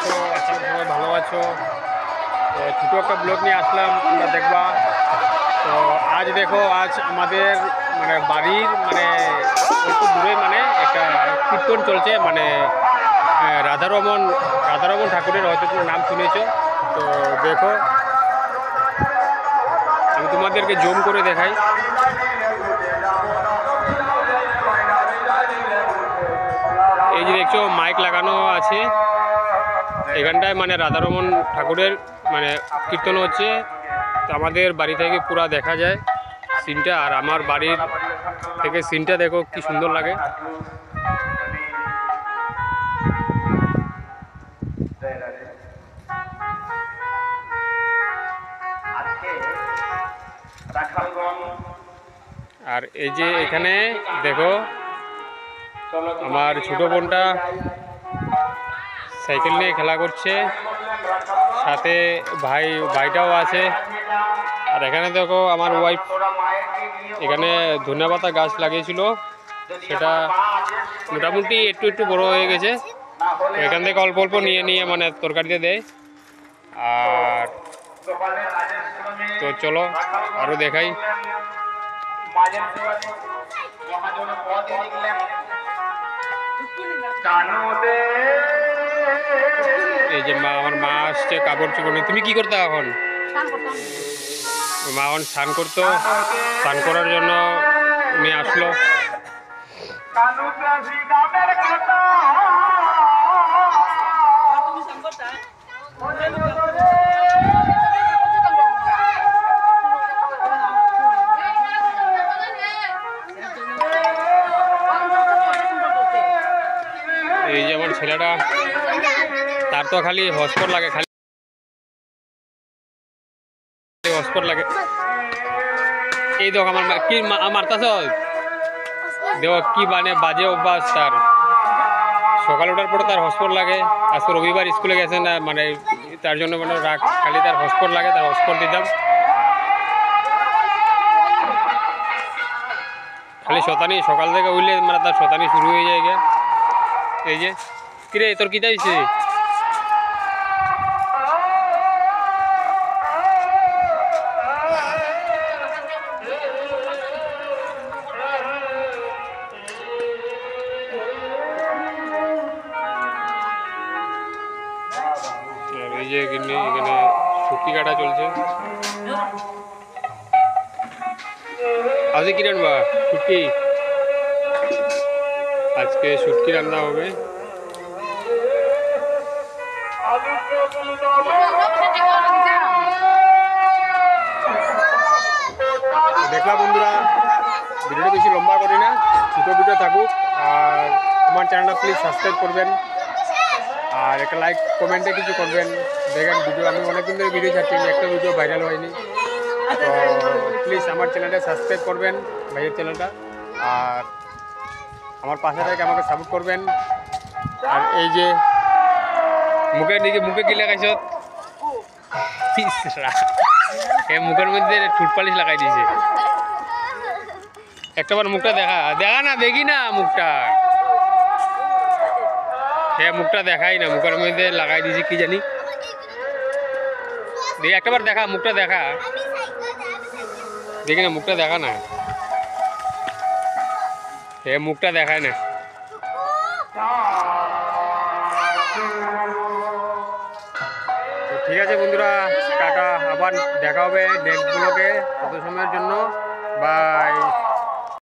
আছো? আশা করি সবাই ভালো আছো। তো ছোটো একটা ব্লগ নিয়ে আসলাম, তোমরা দেখবা। তো আজ দেখো, আজ আমাদের মানে বাড়ির মানে একটু দূরে মানে একটা কীর্তন চলছে, মানে রাধারমণ ঠাকুরের, হয়তো তোমার নাম শুনেছো। তো দেখো, আমি তোমাদেরকে জুম করে দেখাই। এই যে দেখছো মাইক লাগানো আছে, এখানটায় মানে রাধারমণ ঠাকুরের মানে কীর্তন হচ্ছে। তো আমাদের বাড়ি থেকে পুরা দেখা যায় সিনটা, আর আমার বাড়ির থেকে সিনটা দেখো কি সুন্দর লাগে। আর এই যে এখানে দেখো আমার ছোট বোনটা সাইকেল নিয়ে খেলা করছে, সাথে ভাইটাও আছে। আর এখানে দেখো আমার ওয়াইফ এখানে ধনেপাতা গাছ লাগিয়েছিল, সেটা মোটামুটি একটু বড় হয়ে গেছে। তো এখান থেকে অল্প অল্প নিয়ে মানে তরকারিতে দেয়। আর তো চলো আরও দেখাই। এই যে আমার মা আসছে কাপড় চোপড় নিয়ে। তুমি কি করতে এখন? মা এখন স্নান করতো, স্নান করার জন্য নিয়ে আসলো। এই যে আমার ছেলেটা, তার তো খালি হটস্পট লাগে, খালি হটস্পট লাগে। এই দেখো আমার কি মারতাছ, দেখো কি বাজে অভ্যাস তার। সকাল ওঠার পরে তার হটস্পট লাগে। আজকে রবিবার, স্কুলে গেছে না, মানে তার জন্য মানে রাগ, খালি তার হটস্পট লাগে, তার হটস্পট দিতাম। খালি শতানি, সকাল থেকে উঠলে মানে তার শতানি শুরু হয়ে যায় গে। এই যে কিরে তোর কি চাইছে? এই যে এখানে শুটকি কাটা চলছে। আজকে কি রান্না? শুটকি। আজকে শুটকি রান্না হবে। দেখলা বন্ধুরা, ভিডিওটা বেশি লম্বা করি না, ছোটো ভিডিও থাকুক। আর আমার চ্যানেলটা প্লিজ সাবস্ক্রাইব করবেন, আর একটা লাইক কমেন্টে কিছু করবেন। দেখেন ভিডিও, আমি অনেকদিন ধরে ভিডিও ছাড়ছি, একটা ভিডিও ভাইরাল হয়নি। তো প্লিজ আমার চ্যানেলটা সাবস্ক্রাইব করবেন, ভাইয়ের চ্যানেলটা। আর আমার পাশে থেকে আমাকে সাপোর্ট করবেন। আর এই যে মুখে কি লাগাইছ? মুখের মধ্যে ঠুট পালিশ লাগাই দিয়েছে। একটাবার মুখটা দেখা না, দেখি না মুখটা। মুখটা দেখাই না, মুখের মধ্যে লাগাই দিয়েছি কি জানি। দেখি একটাবার দেখা, মুখটা দেখা। দেখি না, মুখটা দেখা না, মুখটা দেখায় না। ঠিক আছে বন্ধুরা, টাটা, আবার দেখা হবে নেক্সট ব্লগে। তত সময়ের জন্য বাই।